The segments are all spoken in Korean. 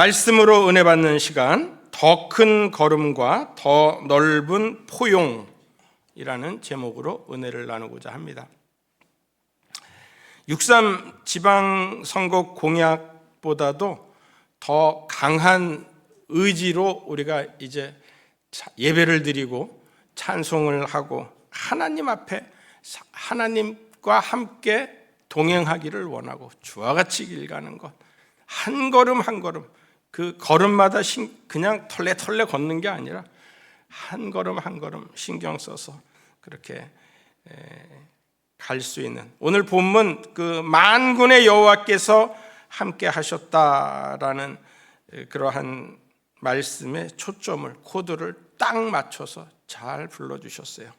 말씀으로 은혜 받는 시간, 더 큰 걸음과 더 넓은 포용이라는 제목으로 은혜를 나누고자 합니다. 6.3 지방선거 공약보다도 더 강한 의지로 우리가 이제 예배를 드리고 찬송을 하고 하나님 앞에 하나님과 함께 동행하기를 원하고 주와 같이 길 가는 것, 한 걸음 한 걸음, 그 걸음마다 그냥 털레털레 걷는 게 아니라 한 걸음 한 걸음 신경 써서 그렇게 갈 수 있는, 오늘 본문 그 만군의 여호와께서 함께 하셨다라는 그러한 말씀에 초점을, 코드를 딱 맞춰서 잘 불러주셨어요.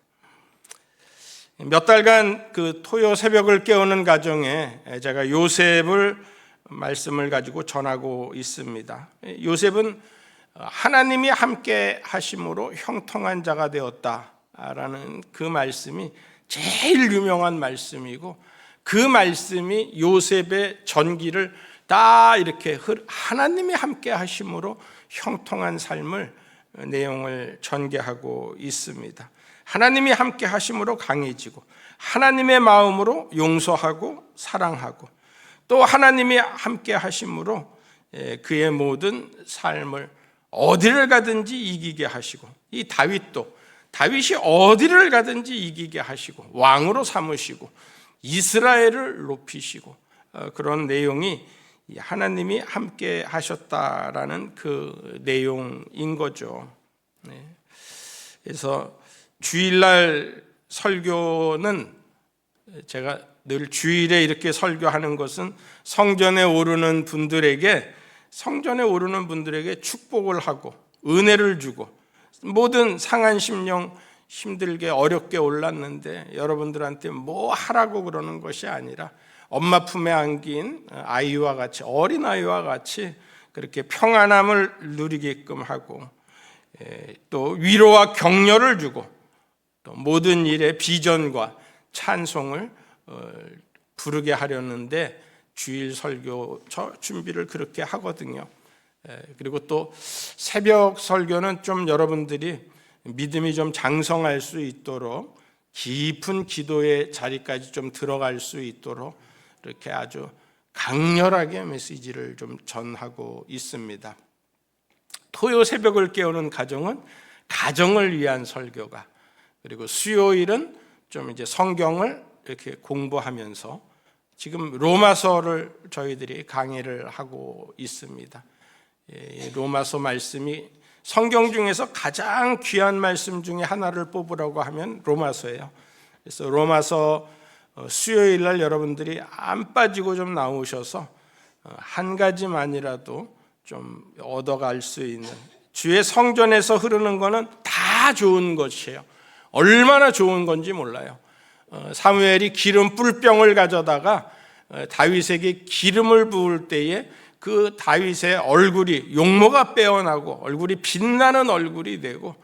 몇 달간 그 토요 새벽을 깨우는 가정에 제가 요셉을 말씀을 가지고 전하고 있습니다. 요셉은 하나님이 함께 하심으로 형통한 자가 되었다라는 그 말씀이 제일 유명한 말씀이고, 그 말씀이 요셉의 전기를 다 이렇게 하나님이 함께 하심으로 형통한 삶을 내용을 전개하고 있습니다. 하나님이 함께 하심으로 강해지고, 하나님의 마음으로 용서하고 사랑하고, 또 하나님이 함께 하심으로 그의 모든 삶을 어디를 가든지 이기게 하시고, 이 다윗이 어디를 가든지 이기게 하시고 왕으로 삼으시고 이스라엘을 높이시고, 그런 내용이 하나님이 함께 하셨다라는 그 내용인 거죠. 그래서 주일날 설교는 제가 늘 주일에 이렇게 설교하는 것은 성전에 오르는 분들에게 축복을 하고 은혜를 주고, 모든 상한 심령 힘들게 어렵게 올랐는데 여러분들한테 뭐 하라고 그러는 것이 아니라 엄마 품에 안긴 아이와 같이, 어린 아이와 같이 그렇게 평안함을 누리게끔 하고, 또 위로와 격려를 주고, 또 모든 일에 비전과 찬송을 부르게 하려는데 주일 설교 준비를 그렇게 하거든요. 그리고 또 새벽 설교는 좀 여러분들이 믿음이 좀 장성할 수 있도록, 깊은 기도의 자리까지 좀 들어갈 수 있도록 이렇게 아주 강렬하게 메시지를 좀 전하고 있습니다. 토요 새벽을 깨우는 가정은 가정을 위한 설교가, 그리고 수요일은 좀 이제 성경을 이렇게 공부하면서 지금 로마서를 저희들이 강의를 하고 있습니다. 로마서 말씀이 성경 중에서 가장 귀한 말씀 중에 하나를 뽑으라고 하면 로마서예요. 그래서 로마서 수요일 날 여러분들이 안 빠지고 좀 나오셔서 한 가지만이라도 좀 얻어갈 수 있는, 주의 성전에서 흐르는 거는 다 좋은 것이에요. 얼마나 좋은 건지 몰라요. 사무엘이 기름 뿔병을 가져다가 다윗에게 기름을 부을 때에 그 다윗의 얼굴이 용모가 빼어나고 얼굴이 빛나는 얼굴이 되고,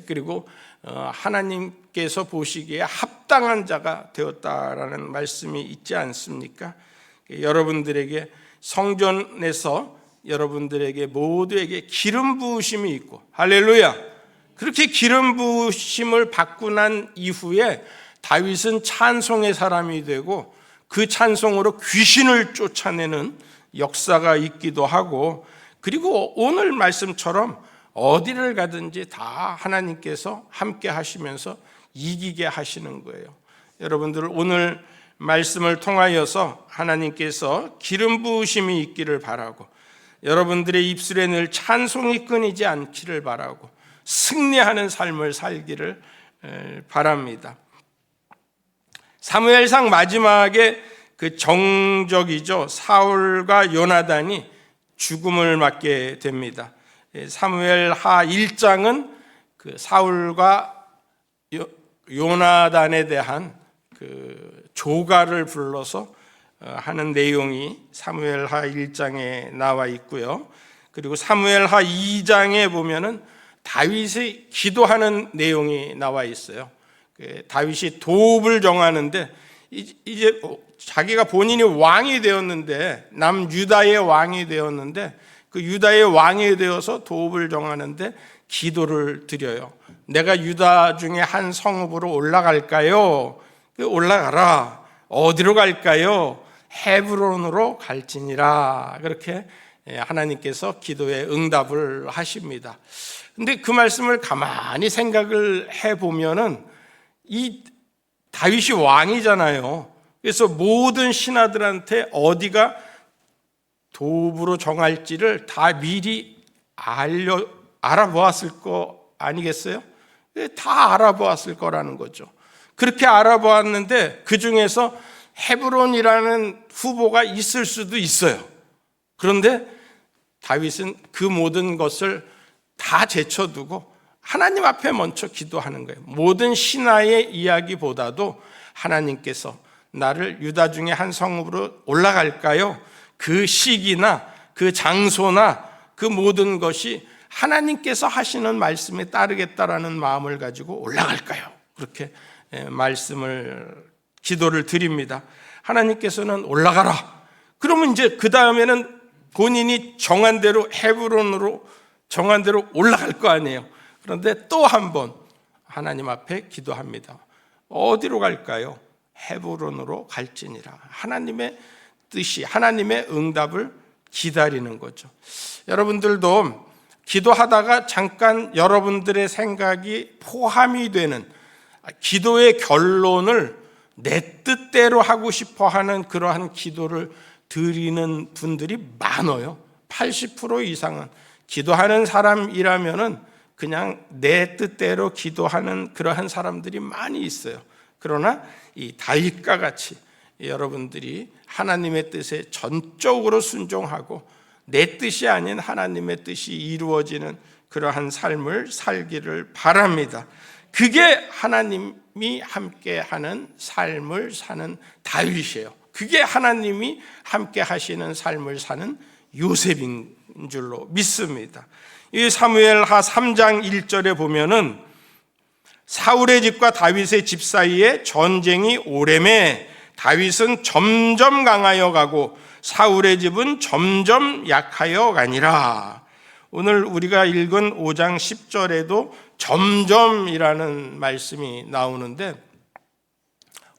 그리고 하나님께서 보시기에 합당한 자가 되었다라는 말씀이 있지 않습니까? 여러분들에게 성전에서 여러분들에게 모두에게 기름 부으심이 있고, 할렐루야, 그렇게 기름 부으심을 받고 난 이후에 다윗은 찬송의 사람이 되고 그 찬송으로 귀신을 쫓아내는 역사가 있기도 하고, 그리고 오늘 말씀처럼 어디를 가든지 다 하나님께서 함께 하시면서 이기게 하시는 거예요. 여러분들 오늘 말씀을 통하여서 하나님께서 기름 부으심이 있기를 바라고, 여러분들의 입술에 늘 찬송이 끊이지 않기를 바라고, 승리하는 삶을 살기를 바랍니다. 사무엘상 마지막에 그 정적이죠. 사울과 요나단이 죽음을 맞게 됩니다. 사무엘하 1장은 그 사울과 요나단에 대한 그 조가를 불러서 하는 내용이 사무엘하 1장에 나와 있고요. 그리고 사무엘하 2장에 보면은 다윗이 기도하는 내용이 나와 있어요. 다윗이 도읍을 정하는데 이제 자기가 본인이 왕이 되었는데, 남유다의 왕이 되었는데 그 유다의 왕이 되어서 도읍을 정하는데 기도를 드려요. 내가 유다 중에 한 성읍으로 올라갈까요? 올라가라. 어디로 갈까요? 헤브론으로 갈지니라. 그렇게 하나님께서 기도에 응답을 하십니다. 근데 그 말씀을 가만히 생각을 해보면은 이 다윗이 왕이잖아요. 그래서 모든 신하들한테 어디가 도읍으로 정할지를 다 미리 알아보았을 거 아니겠어요? 다 알아보았을 거라는 거죠. 그렇게 알아보았는데 그 중에서 헤브론이라는 후보가 있을 수도 있어요. 그런데 다윗은 그 모든 것을 다 제쳐두고 하나님 앞에 먼저 기도하는 거예요. 모든 신하의 이야기보다도 하나님께서 나를 유다 중에 한 성읍으로 올라갈까요? 그 시기나 그 장소나 그 모든 것이 하나님께서 하시는 말씀에 따르겠다라는 마음을 가지고 올라갈까요? 그렇게 기도를 드립니다. 하나님께서는 올라가라. 그러면 이제 그 다음에는 본인이 정한 대로 헤브론으로 정한 대로 올라갈 거 아니에요. 그런데 또 한 번 하나님 앞에 기도합니다. 어디로 갈까요? 헤브론으로 갈지니라. 하나님의 뜻이, 하나님의 응답을 기다리는 거죠. 여러분들도 기도하다가 잠깐 여러분들의 생각이 포함이 되는 기도의 결론을 내 뜻대로 하고 싶어 하는 그러한 기도를 드리는 분들이 많아요. 80% 이상은 기도하는 사람이라면은 그냥 내 뜻대로 기도하는 그러한 사람들이 많이 있어요. 그러나 이 다윗과 같이 여러분들이 하나님의 뜻에 전적으로 순종하고 내 뜻이 아닌 하나님의 뜻이 이루어지는 그러한 삶을 살기를 바랍니다. 그게 하나님이 함께하는 삶을 사는 다윗이에요. 그게 하나님이 함께 하시는 삶을 사는 요셉인 줄로 믿습니다. 이 사무엘하 3장 1절에 보면은 사울의 집과 다윗의 집 사이에 전쟁이 오래매 다윗은 점점 강하여 가고 사울의 집은 점점 약하여 가니라. 오늘 우리가 읽은 5장 10절에도 점점이라는 말씀이 나오는데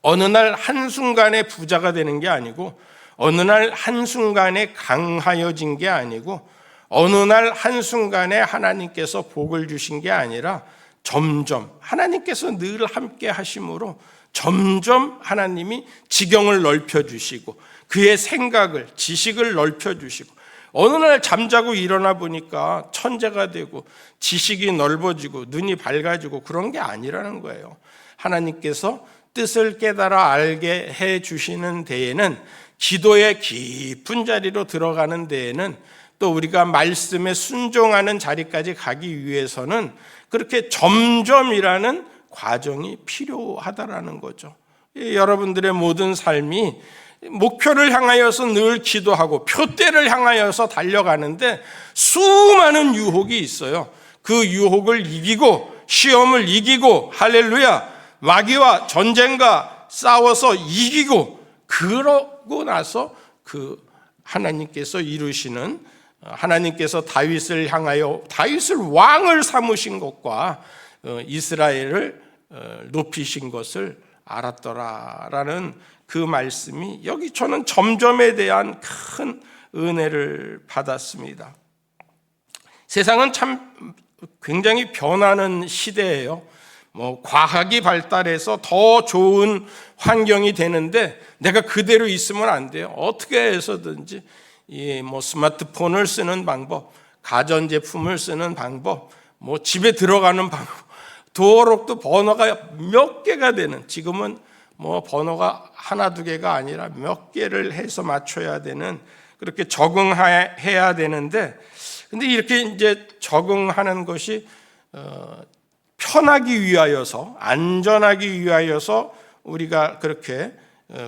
어느 날 한순간에 부자가 되는 게 아니고 어느 날 한순간에 강하여진 게 아니고 어느 날 한순간에 하나님께서 복을 주신 게 아니라 점점 하나님께서 늘 함께 하심으로 점점 하나님이 지경을 넓혀주시고 그의 생각을 지식을 넓혀주시고 어느 날 잠자고 일어나 보니까 천재가 되고 지식이 넓어지고 눈이 밝아지고 그런 게 아니라는 거예요. 하나님께서 뜻을 깨달아 알게 해주시는 데에는 기도의 깊은 자리로 들어가는 데에는 또 우리가 말씀에 순종하는 자리까지 가기 위해서는 그렇게 점점이라는 과정이 필요하다라는 거죠. 여러분들의 모든 삶이 목표를 향하여서 늘 기도하고 표대를 향하여서 달려가는데 수많은 유혹이 있어요. 그 유혹을 이기고 시험을 이기고 할렐루야 마귀와 전쟁과 싸워서 이기고 그러고 나서 그 하나님께서 이루시는 하나님께서 다윗을 향하여 다윗을 왕을 삼으신 것과 이스라엘을 높이신 것을 알았더라라는 그 말씀이 여기 저는 점점에 대한 큰 은혜를 받았습니다. 세상은 참 굉장히 변하는 시대예요. 과학이 발달해서 더 좋은 환경이 되는데 내가 그대로 있으면 안 돼요. 어떻게 해서든지 스마트폰을 쓰는 방법, 가전제품을 쓰는 방법, 집에 들어가는 방법, 도어록도 번호가 몇 개가 되는 지금은 번호가 하나 두 개가 아니라 몇 개를 해서 맞춰야 되는 그렇게 적응해야 되는데 근데 이렇게 이제 적응하는 것이 편하기 위하여서 안전하기 위하여서 우리가 그렇게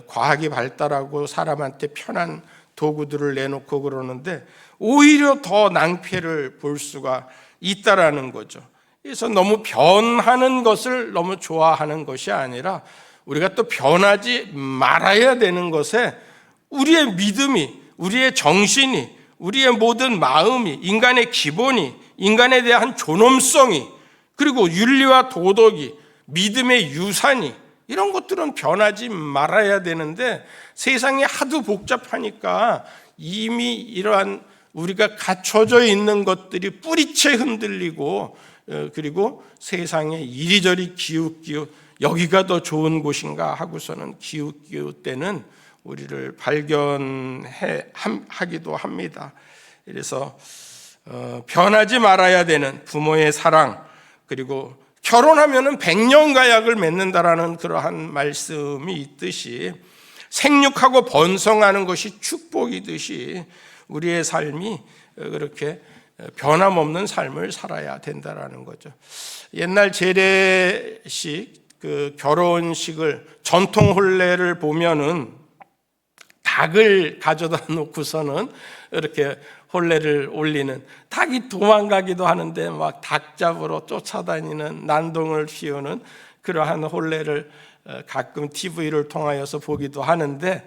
과학이 발달하고 사람한테 편한 도구들을 내놓고 그러는데 오히려 더 낭패를 볼 수가 있다라는 거죠. 그래서 너무 변하는 것을 너무 좋아하는 것이 아니라 우리가 또 변하지 말아야 되는 것에 우리의 믿음이, 우리의 정신이, 우리의 모든 마음이, 인간의 기본이, 인간에 대한 존엄성이, 그리고 윤리와 도덕이, 믿음의 유산이, 이런 것들은 변하지 말아야 되는데 세상이 하도 복잡하니까 이미 이러한 우리가 갖춰져 있는 것들이 뿌리채 흔들리고, 그리고 세상에 이리저리 기웃기웃 여기가 더 좋은 곳인가 하고서는 기웃기웃 때는 우리를 발견하기도 합니다. 그래서 변하지 말아야 되는 부모의 사랑, 그리고 결혼하면은 100년 가약을 맺는다라는 그러한 말씀이 있듯이 생육하고 번성하는 것이 축복이듯이 우리의 삶이 그렇게 변함없는 삶을 살아야 된다라는 거죠. 옛날 재래식 그 결혼식을, 전통 혼례를 보면은 닭을 가져다 놓고서는 이렇게 혼례를 올리는, 닭이 도망가기도 하는데 막 닭 잡으러 쫓아다니는, 난동을 피우는 그러한 혼례를 가끔 TV를 통하여서 보기도 하는데,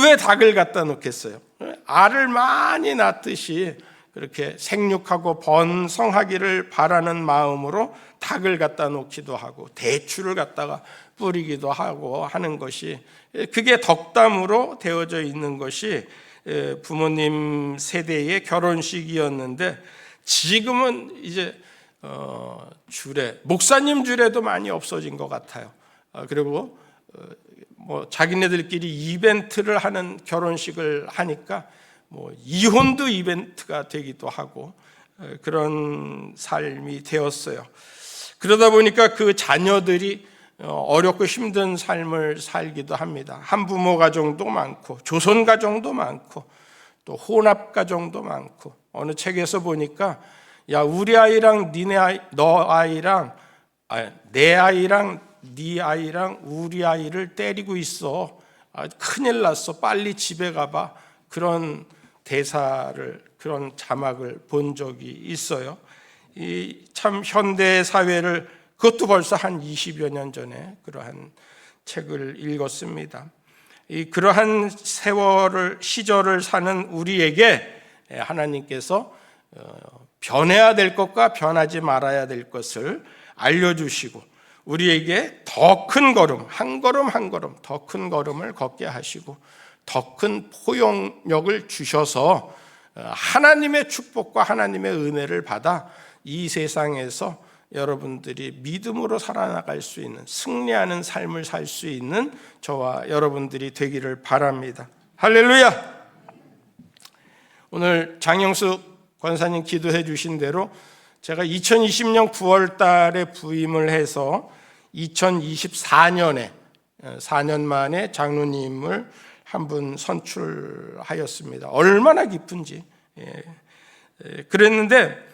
왜 닭을 갖다 놓겠어요? 알을 많이 낳듯이 그렇게 생육하고 번성하기를 바라는 마음으로 닭을 갖다 놓기도 하고 대추를 갖다가 뿌리기도 하고 하는 것이, 그게 덕담으로 되어져 있는 것이 부모님 세대의 결혼식이었는데, 지금은 이제 주례, 목사님 주례도 많이 없어진 것 같아요. 그리고 뭐 자기네들끼리 이벤트를 하는 결혼식을 하니까 뭐 이혼도 이벤트가 되기도 하고 그런 삶이 되었어요. 그러다 보니까 그 자녀들이 어렵고 힘든 삶을 살기도 합니다. 한부모 가정도 많고 조선 가정도 많고 또 혼합 가정도 많고, 어느 책에서 보니까 야, 우리 아이랑 니네 아이, 너 아이랑 내 아이랑 네 아이랑 우리 아이를 때리고 있어. 큰일 났어. 빨리 집에 가봐. 그런 대사를, 그런 자막을 본 적이 있어요. 이 참 현대 사회를, 그것도 벌써 한 20여 년 전에 그러한 책을 읽었습니다. 그러한 세월을, 시절을 사는 우리에게 하나님께서 변해야 될 것과 변하지 말아야 될 것을 알려주시고 우리에게 더 큰 걸음, 한 걸음 한 걸음 더 큰 걸음을 걷게 하시고 더 큰 포용력을 주셔서 하나님의 축복과 하나님의 은혜를 받아 이 세상에서 여러분들이 믿음으로 살아나갈 수 있는, 승리하는 삶을 살 수 있는 저와 여러분들이 되기를 바랍니다. 할렐루야! 오늘 장영숙 권사님 기도해 주신 대로 제가 2020년 9월 달에 부임을 해서 2024년에 4년 만에 장로님을 한 분 선출하였습니다. 얼마나 기쁜지. 그랬는데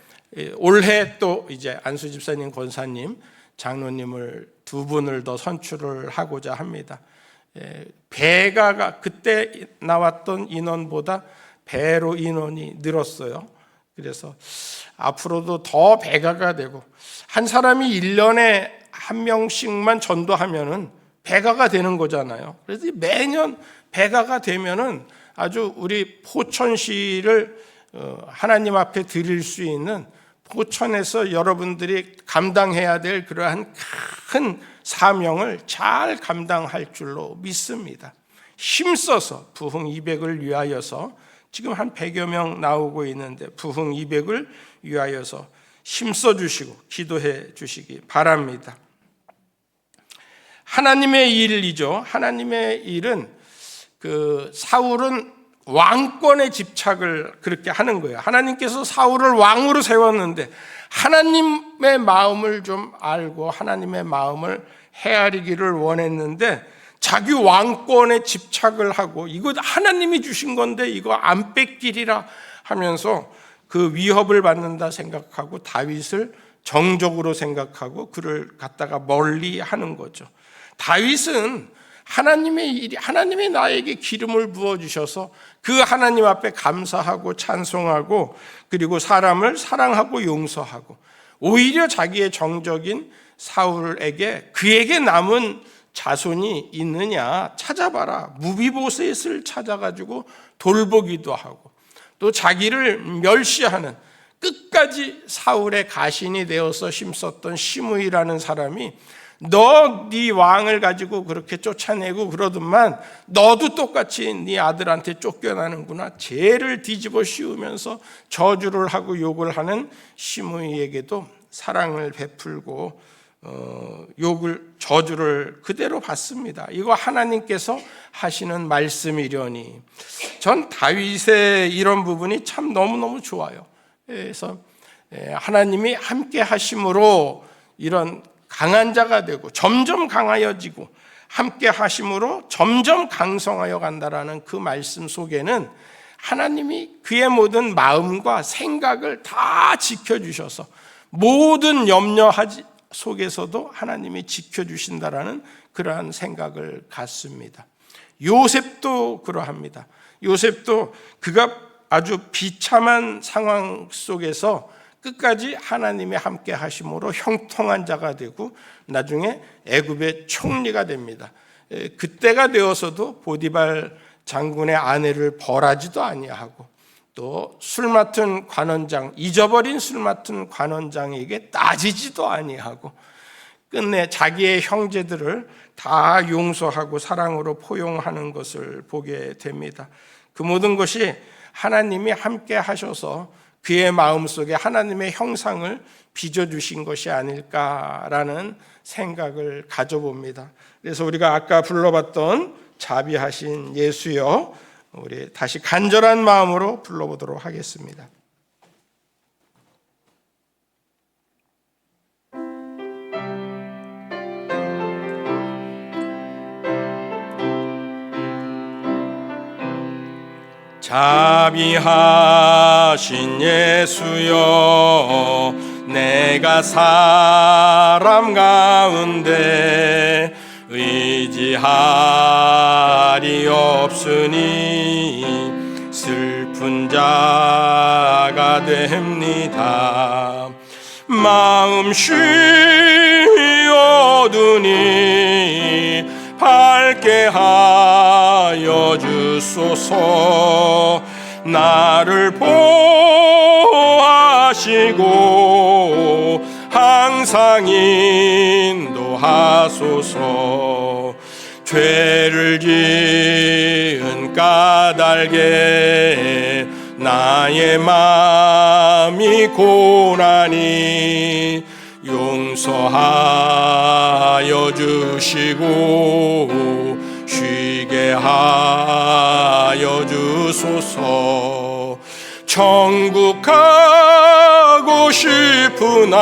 올해 또 이제 안수 집사님, 권사님, 장로님을 두 분을 더 선출을 하고자 합니다. 배가가 그때 나왔던 인원보다 배로 인원이 늘었어요. 그래서 앞으로도 더 배가가 되고, 한 사람이 1년에 한 명씩만 전도하면은 배가가 되는 거잖아요. 그래서 매년 배가가 되면은 아주 우리 포천시를 하나님 앞에 드릴 수 있는, 포천에서 여러분들이 감당해야 될 그러한 큰 사명을 잘 감당할 줄로 믿습니다. 힘써서 부흥 200을 위하여서, 지금 한 100여 명 나오고 있는데 부흥 200을 위하여서 힘써 주시고 기도해 주시기 바랍니다. 하나님의 일이죠. 하나님의 일은 사울은 왕권에 집착을 그렇게 하는 거예요. 하나님께서 사울을 왕으로 세웠는데 하나님의 마음을 좀 알고 하나님의 마음을 헤아리기를 원했는데 자기 왕권에 집착을 하고, 이거 하나님이 주신 건데 이거 안 뺏기리라 하면서 그 위협을 받는다 생각하고 다윗을 정적으로 생각하고 그를 갖다가 멀리 하는 거죠. 다윗은 하나님의 일이, 하나님이 나에게 기름을 부어주셔서 그 하나님 앞에 감사하고 찬송하고, 그리고 사람을 사랑하고 용서하고, 오히려 자기의 정적인 사울에게 그에게 남은 자손이 있느냐 찾아봐라. 무비보셋을 찾아가지고 돌보기도 하고, 또 자기를 멸시하는 끝까지 사울의 가신이 되어서 힘썼던 시므이라는 사람이 너 네 왕을 가지고 그렇게 쫓아내고 그러더만 너도 똑같이 네 아들한테 쫓겨나는구나. 죄를 뒤집어 씌우면서 저주를 하고 욕을 하는 시므이에게도 사랑을 베풀고 저주를 그대로 받습니다. 이거 하나님께서 하시는 말씀이려니. 전 다윗의 이런 부분이 참 너무너무 좋아요. 그래서 하나님이 함께 하심으로 이런 강한 자가 되고 점점 강하여지고 함께 하심으로 점점 강성하여 간다라는 그 말씀 속에는 하나님이 그의 모든 마음과 생각을 다 지켜주셔서 모든 염려 속에서도 하나님이 지켜주신다라는 그러한 생각을 갖습니다. 요셉도 그러합니다. 요셉도 그가 아주 비참한 상황 속에서 끝까지 하나님의 함께 하심으로 형통한 자가 되고 나중에 애굽의 총리가 됩니다. 그때가 되어서도 보디발 장군의 아내를 벌하지도 아니하고 또 술 맡은 관원장, 잊어버린 술 맡은 관원장에게 따지지도 아니하고 끝내 자기의 형제들을 다 용서하고 사랑으로 포용하는 것을 보게 됩니다. 그 모든 것이 하나님이 함께 하셔서 그의 마음속에 하나님의 형상을 빚어주신 것이 아닐까라는 생각을 가져봅니다. 그래서 우리가 아까 불러봤던 자비하신 예수여, 우리 다시 간절한 마음으로 불러보도록 하겠습니다. 자비하신 예수여, 내가 사람 가운데 의지할이 없으니 슬픈 자가 됩니다. 마음 쉬어두니 밝게 하여 주소서. 나를 보호하시고 항상 인도하소서. 죄를 지은 까닭에 나의 마음이 고나니 용서하여 주시고 쉬게 하여 주소서. 천국 가고 싶으나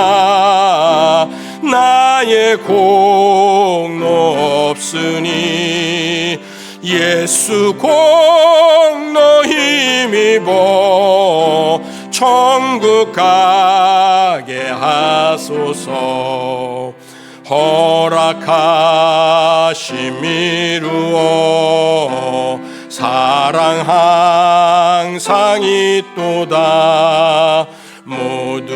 나의 공로 없으니 예수 공로 힘입어 천국 가게 하소서. 허락하심 이루어 사랑 항상 있도다. 모두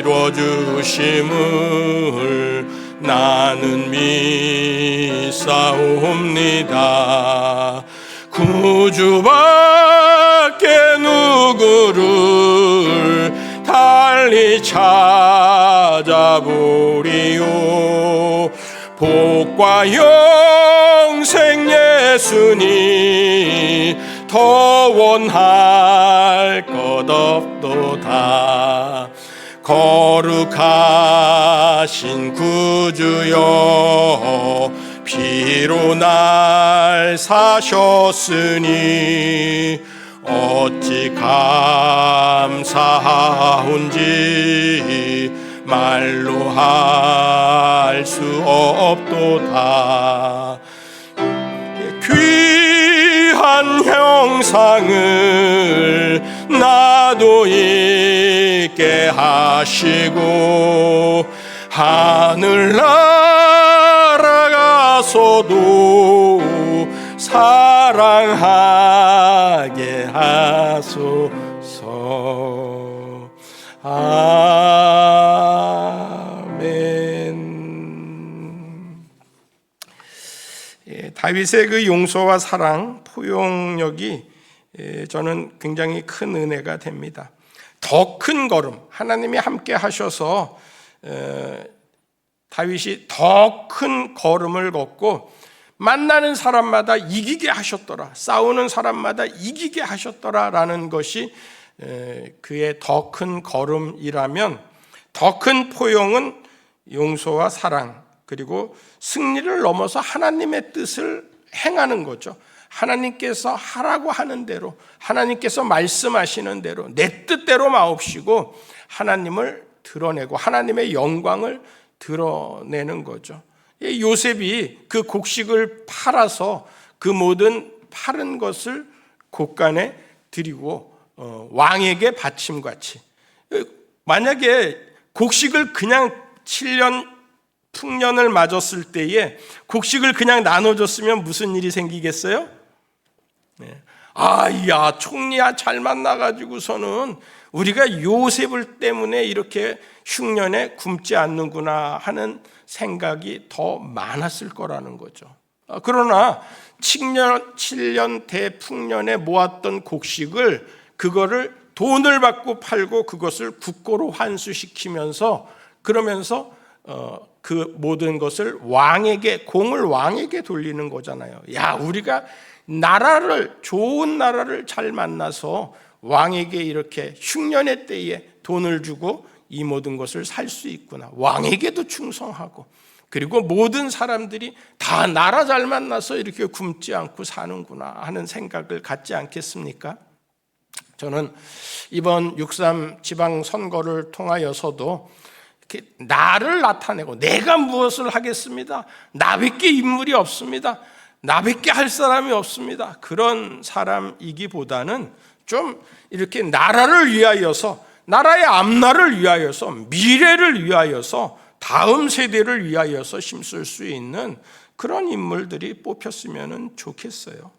이루어주심을 나는 믿사옵니다. 구주밖에 누구를 달리 찾아보리요. 복과 영생 예수니 더 원할 것 없도다. 거룩하신 구주여, 피로 날 사셨으니 어찌 감사하온지 말로 할 수 없도다. 귀한 형상을 나도 있게 하시고 하늘 날아가서도 사랑하게 하소서. 아멘. 다윗의 그 용서와 사랑, 포용력이 저는 굉장히 큰 은혜가 됩니다. 더 큰 걸음, 하나님이 함께 하셔서 다윗이 더 큰 걸음을 걷고 만나는 사람마다 이기게 하셨더라, 싸우는 사람마다 이기게 하셨더라라는 것이 그의 더 큰 걸음이라면, 더 큰 포용은 용서와 사랑, 그리고 승리를 넘어서 하나님의 뜻을 행하는 거죠. 하나님께서 하라고 하는 대로, 하나님께서 말씀하시는 대로 내 뜻대로 마옵시고 하나님을 드러내고 하나님의 영광을 드러내는 거죠. 요셉이 그 곡식을 팔아서 그 모든 팔은 것을 곡간에 드리고 왕에게 바침같이, 만약에 곡식을 그냥 7년 풍년을 맞았을 때에 곡식을 그냥 나눠줬으면 무슨 일이 생기겠어요? 야, 총리야 잘 만나가지고서는 우리가 요셉을 때문에 이렇게 흉년에 굶지 않는구나 하는 생각이 더 많았을 거라는 거죠. 그러나 7년 대풍년에 모았던 곡식을, 그거를 돈을 받고 팔고 그것을 국고로 환수시키면서, 그러면서 그 모든 것을 왕에게, 공을 왕에게 돌리는 거잖아요. 야, 우리가 좋은 나라를 잘 만나서 왕에게 이렇게 흉년의 때에 돈을 주고 이 모든 것을 살 수 있구나. 왕에게도 충성하고, 그리고 모든 사람들이 다 나라 잘 만나서 이렇게 굶지 않고 사는구나 하는 생각을 갖지 않겠습니까? 저는 이번 6.3 지방선거를 통하여서도 나를 나타내고 내가 무엇을 하겠습니다, 나밖에 인물이 없습니다, 나밖에 할 사람이 없습니다, 그런 사람이기보다는 좀 이렇게 나라를 위하여서, 나라의 앞날을 위하여서, 미래를 위하여서, 다음 세대를 위하여서 힘쓸 수 있는 그런 인물들이 뽑혔으면 좋겠어요.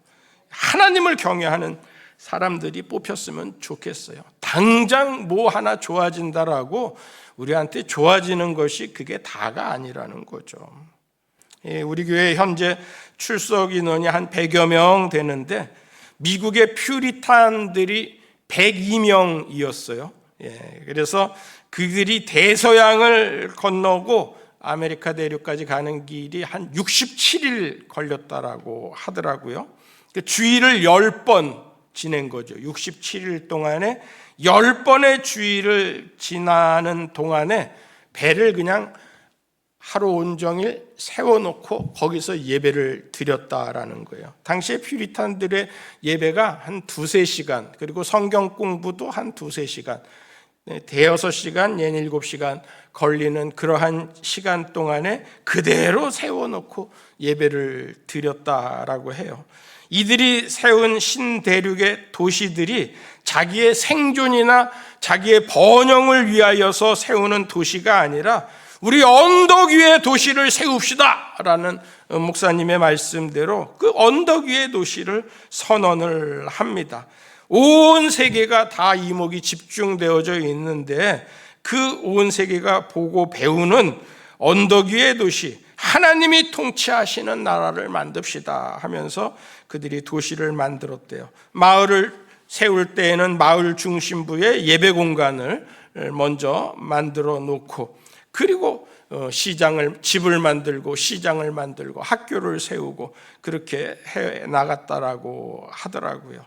하나님을 경외하는 사람들이 뽑혔으면 좋겠어요. 당장 뭐 하나 좋아진다라고 우리한테 좋아지는 것이 그게 다가 아니라는 거죠. 우리 교회 현재 출석 인원이 한 100여 명 되는데 미국의 퓨리탄들이 102명이었어요. 그래서 그들이 대서양을 건너고 아메리카 대륙까지 가는 길이 한 67일 걸렸다라고 하더라고요. 주일을 10번 지낸 거죠. 67일 동안에 10번의 주일을 지나는 동안에 배를 그냥 하루 온종일 세워놓고 거기서 예배를 드렸다라는 거예요. 당시에 퓨리탄들의 예배가 한 2-3시간, 그리고 성경 공부도 한 2-3시간, 대여섯 시간, 7시간 걸리는 그러한 시간 동안에 그대로 세워놓고 예배를 드렸다라고 해요. 이들이 세운 신대륙의 도시들이 자기의 생존이나 자기의 번영을 위하여서 세우는 도시가 아니라 우리 언덕 위의 도시를 세웁시다 라는 목사님의 말씀대로 그 언덕 위의 도시를 선언을 합니다. 온 세계가 다 이목이 집중되어져 있는데 그 온 세계가 보고 배우는 언덕 위의 도시, 하나님이 통치하시는 나라를 만듭시다 하면서 그들이 도시를 만들었대요. 마을을 세울 때에는 마을 중심부에 예배 공간을 먼저 만들어 놓고, 그리고 집을 만들고 시장을 만들고 학교를 세우고 그렇게 해 나갔다라고 하더라고요.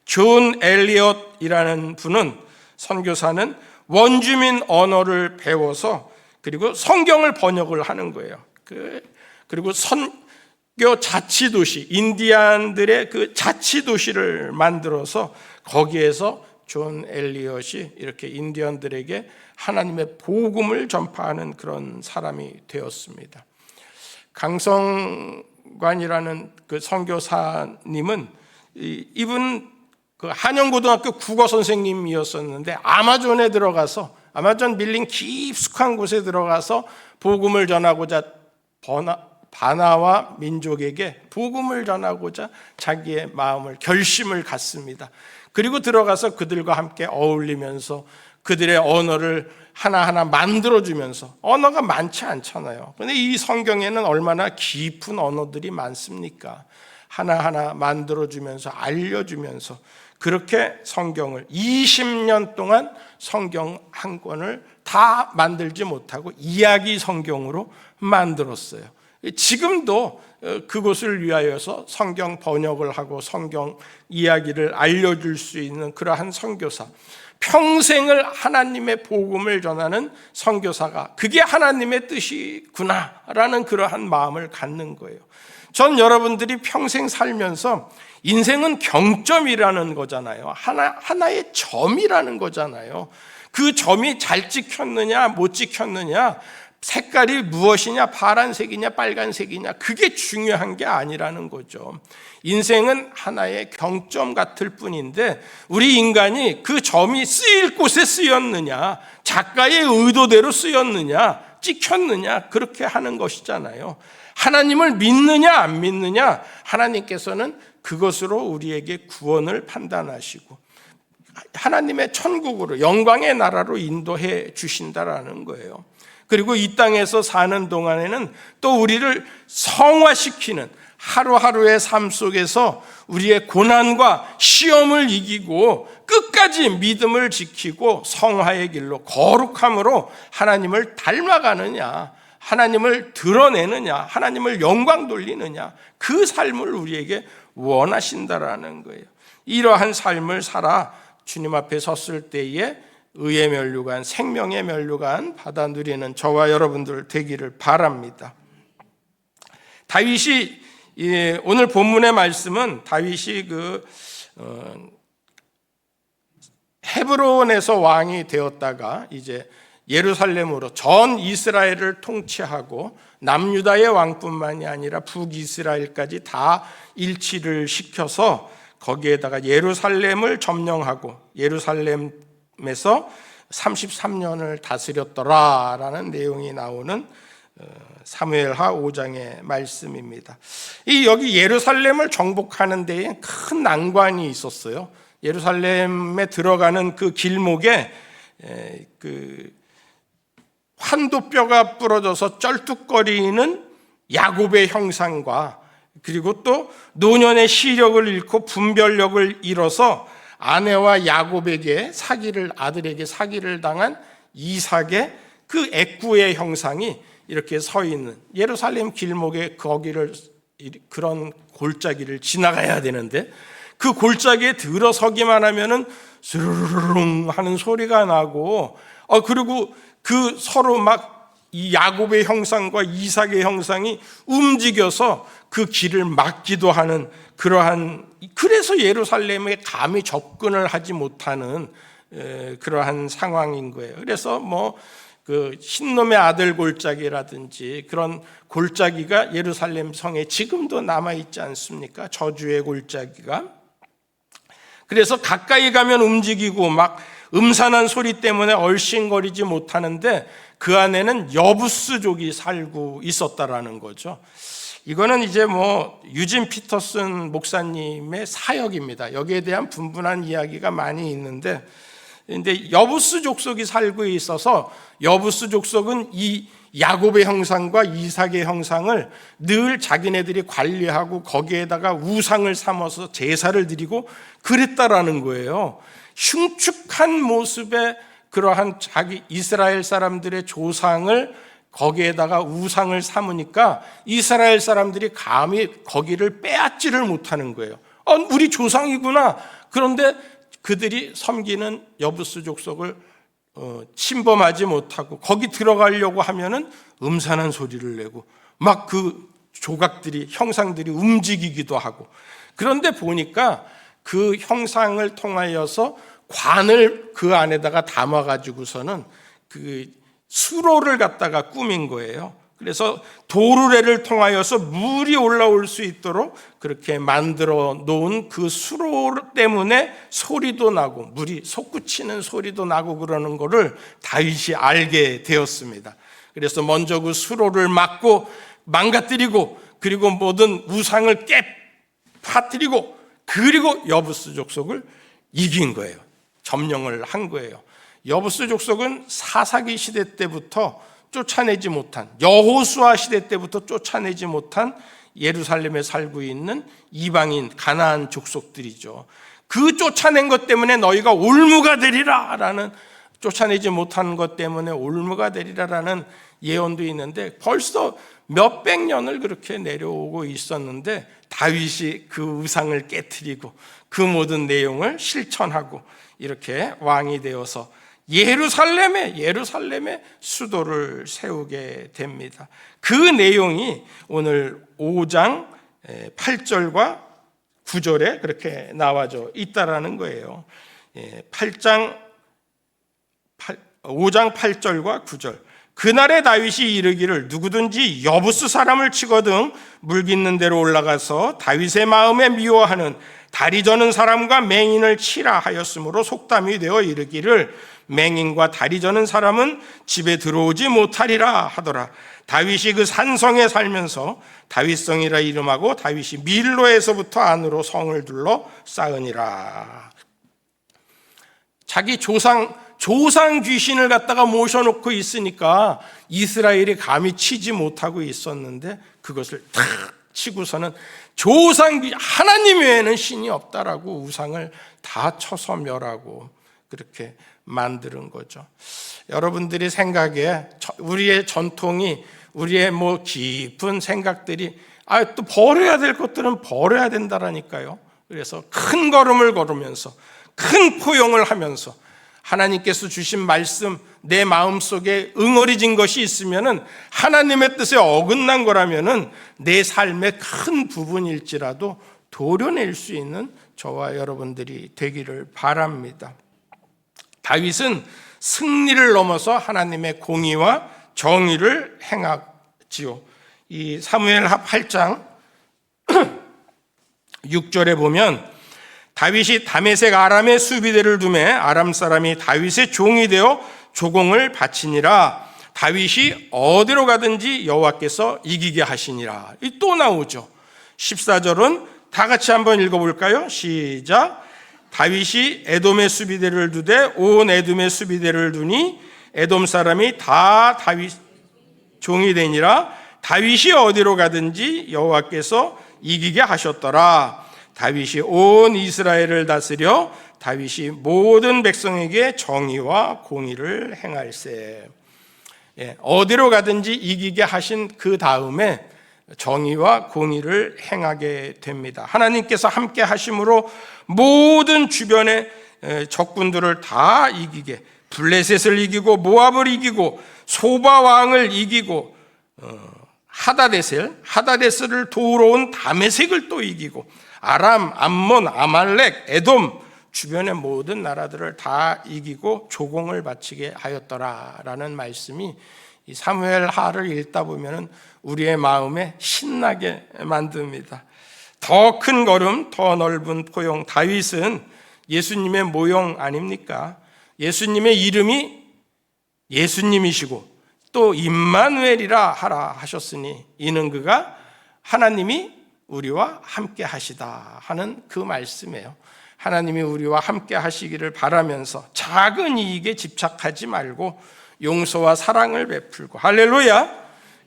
존 엘리엇이라는 분은, 선교사는 원주민 언어를 배워서 그리고 성경을 번역을 하는 거예요. 그리고 선교 자치도시, 인디안들의 그 자치도시를 만들어서 거기에서 존 엘리엇이 이렇게 인디언들에게 하나님의 복음을 전파하는 그런 사람이 되었습니다. 강성관이라는 그 선교사님은 이분 그 한영고등학교 국어 선생님이었었는데 아마존에 들어가서, 아마존 밀림 깊숙한 곳에 들어가서 복음을 전하고자, 바나와 민족에게 복음을 전하고자 자기의 마음을, 결심을 갖습니다. 그리고 들어가서 그들과 함께 어울리면서 그들의 언어를 하나하나 만들어주면서, 언어가 많지 않잖아요. 그런데 이 성경에는 얼마나 깊은 언어들이 많습니까? 하나하나 만들어주면서, 알려주면서 그렇게 성경을 20년 동안 성경 한 권을 다 만들지 못하고 이야기 성경으로 만들었어요. 지금도 그곳을 위하여서 성경 번역을 하고 성경 이야기를 알려줄 수 있는 그러한 선교사, 평생을 하나님의 복음을 전하는 선교사가 그게 하나님의 뜻이구나라는 그러한 마음을 갖는 거예요. 전 여러분들이 평생 살면서 인생은 경점이라는 거잖아요. 하나의 점이라는 거잖아요. 그 점이 잘 찍혔느냐 못 찍혔느냐, 색깔이 무엇이냐, 파란색이냐 빨간색이냐, 그게 중요한 게 아니라는 거죠. 인생은 하나의 경점 같을 뿐인데 우리 인간이 그 점이 쓰일 곳에 쓰였느냐, 작가의 의도대로 쓰였느냐, 찍혔느냐, 그렇게 하는 것이잖아요. 하나님을 믿느냐 안 믿느냐, 하나님께서는 그것으로 우리에게 구원을 판단하시고 하나님의 천국으로, 영광의 나라로 인도해 주신다라는 거예요. 그리고 이 땅에서 사는 동안에는 또 우리를 성화시키는 하루하루의 삶 속에서 우리의 고난과 시험을 이기고 끝까지 믿음을 지키고 성화의 길로, 거룩함으로 하나님을 닮아가느냐, 하나님을 드러내느냐, 하나님을 영광 돌리느냐, 그 삶을 우리에게 원하신다라는 거예요. 이러한 삶을 살아 주님 앞에 섰을 때에 의의 면류관, 생명의 면류관 받아 누리는 저와 여러분들 되기를 바랍니다. 다윗이, 오늘 본문의 말씀은 다윗이 헤브론에서 왕이 되었다가 이제 예루살렘으로 전 이스라엘을 통치하고 남유다의 왕뿐만이 아니라 북이스라엘까지 다 일치를 시켜서 거기에다가 예루살렘을 점령하고 예루살렘에서 33년을 다스렸더라라는 내용이 나오는 사무엘하 5장의 말씀입니다. 여기 예루살렘을 정복하는 데에 큰 난관이 있었어요. 예루살렘에 들어가는 그 길목에 환도뼈가 부러져서 쩔뚝거리는 야곱의 형상과, 그리고 또 노년의 시력을 잃고 분별력을 잃어서 아내와 야곱에게 아들에게 사기를 당한 이삭의 그 애꾸의 형상이 이렇게 서 있는 예루살렘 길목에 거기를, 그런 골짜기를 지나가야 되는데 그 골짜기에 들어서기만 하면은 스르르릉 하는 소리가 나고, 그리고 그 서로 막 이 야곱의 형상과 이삭의 형상이 움직여서 그 길을 막기도 하는 그러한, 그래서 예루살렘에 감히 접근을 하지 못하는 그러한 상황인 거예요. 그래서 그 흰놈의 아들 골짜기라든지 그런 골짜기가 예루살렘 성에 지금도 남아있지 않습니까? 저주의 골짜기가. 그래서 가까이 가면 움직이고 막 음산한 소리 때문에 얼씬거리지 못하는데 그 안에는 여부스족이 살고 있었다라는 거죠. 이거는 이제 유진 피터슨 목사님의 사역입니다. 여기에 대한 분분한 이야기가 많이 있는데, 근데 여부스 족속이 살고 있어서 여부스 족속은 이 야곱의 형상과 이삭의 형상을 늘 자기네들이 관리하고 거기에다가 우상을 삼아서 제사를 드리고 그랬다라는 거예요. 흉측한 모습의 그러한 자기 이스라엘 사람들의 조상을 거기에다가 우상을 삼으니까 이스라엘 사람들이 감히 거기를 빼앗지를 못하는 거예요. 우리 조상이구나. 그런데 그들이 섬기는 여부스 족속을 침범하지 못하고 거기 들어가려고 하면은 음산한 소리를 내고 막 그 조각들이, 형상들이 움직이기도 하고. 그런데 보니까 그 형상을 통하여서 관을 그 안에다가 담아가지고서는 그 수로를 갖다가 꾸민 거예요. 그래서 도르래를 통하여서 물이 올라올 수 있도록 그렇게 만들어 놓은 그 수로 때문에 소리도 나고 물이 솟구치는 소리도 나고 그러는 거를 다윗이 알게 되었습니다. 그래서 먼저 그 수로를 막고 망가뜨리고, 그리고 모든 우상을 파뜨리고, 그리고 여부스 족속을 이긴 거예요. 점령을 한 거예요. 여부스 족속은 사사기 시대 때부터 쫓아내지 못한, 여호수아 시대 때부터 쫓아내지 못한 예루살렘에 살고 있는 이방인 가나안 족속들이죠. 그 쫓아낸 것 때문에 너희가 올무가 되리라 라는, 쫓아내지 못하는 것 때문에 올무가 되리라 라는 예언도 있는데 벌써 몇백 년을 그렇게 내려오고 있었는데 다윗이 그 우상을 깨트리고 그 모든 내용을 실천하고 이렇게 왕이 되어서 예루살렘에 수도를 세우게 됩니다. 그 내용이 오늘 5장 8절과 9절에 그렇게 나와져 있다라는 거예요. 5장 8절과 9절. 그날에 다윗이 이르기를 누구든지 여부스 사람을 치거든 물깃는 대로 올라가서 다윗의 마음에 미워하는 다리 저는 사람과 맹인을 치라 하였으므로 속담이 되어 이르기를 맹인과 다리 저는 사람은 집에 들어오지 못하리라 하더라. 다윗이 그 산성에 살면서 다윗성이라 이름하고 다윗이 밀로에서부터 안으로 성을 둘러 쌓으니라. 자기 조상 귀신을 갖다가 모셔놓고 있으니까 이스라엘이 감히 치지 못하고 있었는데 그것을 탁 치고서는 하나님 외에는 신이 없다라고 우상을 다 쳐서 멸하고 그렇게 만드는 거죠. 여러분들이 생각에 우리의 전통이, 우리의 깊은 생각들이 또 버려야 될 것들은 버려야 된다라니까요. 그래서 큰 걸음을 걸으면서 큰 포용을 하면서 하나님께서 주신 말씀 내 마음속에 응어리진 것이 있으면은 하나님의 뜻에 어긋난 거라면은 내 삶의 큰 부분일지라도 도려낼 수 있는 저와 여러분들이 되기를 바랍니다. 다윗은 승리를 넘어서 하나님의 공의와 정의를 행하지요. 이 사무엘하 8장 6절에 보면 다윗이 다메섹 아람의 수비대를 두매 아람 사람이 다윗의 종이 되어 조공을 바치니라. 다윗이 어디로 가든지 여호와께서 이기게 하시니라. 또 나오죠. 14절은 다 같이 한번 읽어볼까요? 시작. 다윗이 에돔의 수비대를 두되 온 에돔의 수비대를 두니 에돔 사람이 다 다윗 종이 되니라. 다윗이 어디로 가든지 여호와께서 이기게 하셨더라. 다윗이 온 이스라엘을 다스려 다윗이 모든 백성에게 정의와 공의를 행할세. 어디로 가든지 이기게 하신 그 다음에 정의와 공의를 행하게 됩니다. 하나님께서 함께 하심으로 모든 주변의 적군들을 다 이기게, 블레셋을 이기고 모압을 이기고 소바 왕을 이기고 하다데스를 도우러 온 다메섹을 또 이기고 아람, 암몬, 아말렉, 에돔 주변의 모든 나라들을 다 이기고 조공을 바치게 하였더라라는 말씀이 이 사무엘하를 읽다 보면은 우리의 마음에 신나게 만듭니다. 더 큰 걸음, 더 넓은 포용. 다윗은 예수님의 모형 아닙니까? 예수님의 이름이 예수님이시고 또 임마누엘이라 하라 하셨으니 이는 그가 하나님이 우리와 함께 하시다 하는 그 말씀이에요. 하나님이 우리와 함께 하시기를 바라면서 작은 이익에 집착하지 말고 용서와 사랑을 베풀고, 할렐루야,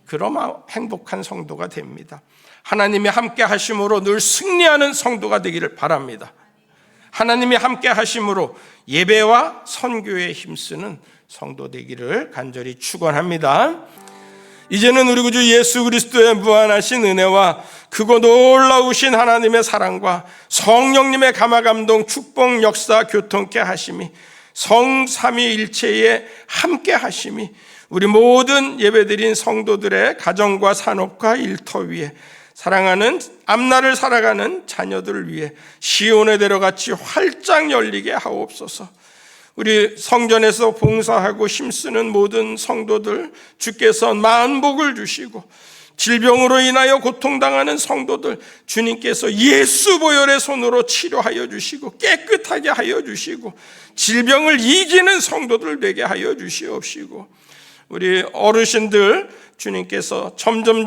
그러면 행복한 성도가 됩니다. 하나님이 함께 하심으로 늘 승리하는 성도가 되기를 바랍니다. 하나님이 함께 하심으로 예배와 선교에 힘쓰는 성도 되기를 간절히 축원합니다. 이제는 우리 구주 예수 그리스도의 무한하신 은혜와 크고 놀라우신 하나님의 사랑과 성령님의 감화감동 축복 역사 교통케 하심이, 성삼위일체의 함께 하심이 우리 모든 예배드린 성도들의 가정과 산업과 일터 위에 사랑하는 앞날을 살아가는 자녀들을 위해 시온의 대로같이 활짝 열리게 하옵소서. 우리 성전에서 봉사하고 힘쓰는 모든 성도들 주께서 만복을 주시고, 질병으로 인하여 고통당하는 성도들 주님께서 예수 보혈의 손으로 치료하여 주시고 깨끗하게 하여 주시고 질병을 이기는 성도들 되게 하여 주시옵시고, 우리 어르신들 주님께서 점점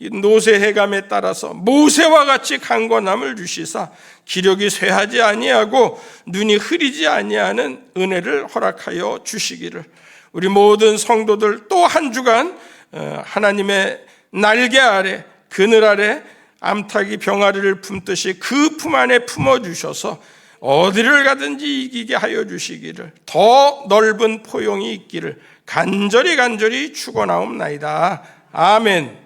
노쇠해감에 따라서 모세와 같이 강건함을 주시사 기력이 쇠하지 아니하고 눈이 흐리지 아니하는 은혜를 허락하여 주시기를, 우리 모든 성도들 또 한 주간 하나님의 날개 아래, 그늘 아래 암탉이 병아리를 품듯이 그 품 안에 품어주셔서 어디를 가든지 이기게 하여 주시기를, 더 넓은 포용이 있기를 간절히 축원하옵나이다. 아멘.